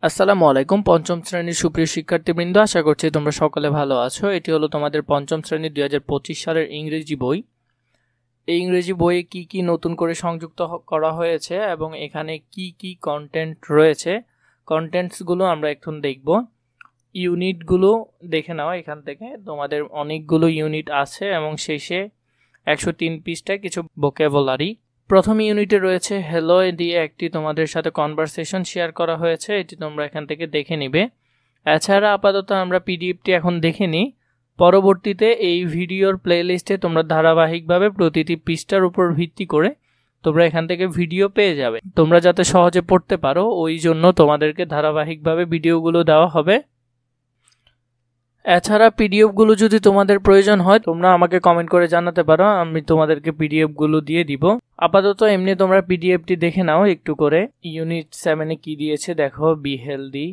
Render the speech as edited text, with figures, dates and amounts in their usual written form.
আসসালামু আলাইকুম পঞ্চম শ্রেণীর সুপ্রিয় শিক্ষার্থীবৃন্দ, আশা করছি তোমরা সকলে ভালো আছো। এটি হলো তোমাদের পঞ্চম শ্রেণীর 2025 সালের ইংরেজি বই। এই ইংরেজি বইয়ে কি কি নতুন করে সংযুক্ত করা হয়েছে এবং এখানে কি কি কন্টেন্ট রয়েছে, কন্টেন্টসগুলো আমরা এখন দেখব। ইউনিটগুলো দেখে নাও। এখান থেকে তোমাদের অনেকগুলো ইউনিট আছে এবং শেষে 103 পৃষ্ঠায় কিছু ভোকাবুলারি। প্রথম ইউনিটে রয়েছে হ্যালো দিয়ে একটি তোমাদের সাথে কনভারসেশন শেয়ার করা হয়েছে, এটি তোমরা এখান থেকে দেখে নিবে। এছাড়া আপাতত আমরা পিডিএফটি এখন দেখে নিই, পরবর্তীতে এই ভিডিওর প্লেলিস্টে তোমরা ধারাবাহিকভাবে প্রতিটি পৃষ্ঠার উপর ভিত্তি করে তোমরা এখান থেকে ভিডিও পেয়ে যাবে। তোমরা যাতে সহজে পড়তে পারো ওই জন্য তোমাদেরকে ধারাবাহিকভাবে ভিডিওগুলো দেওয়া হবে। এছাড়া পিডিএফগুলো যদি তোমাদের প্রয়োজন হয় তোমরা আমাকে কমেন্ট করে জানাতে পারো, আমি তোমাদেরকে পিডিএফগুলো দিয়ে দিব। আপাতত এমনি তোমরা পিডিএফটি দেখে নাও একটু করে। ইউনিট 7-এ কি দিয়েছে দেখো, বি হেলদি,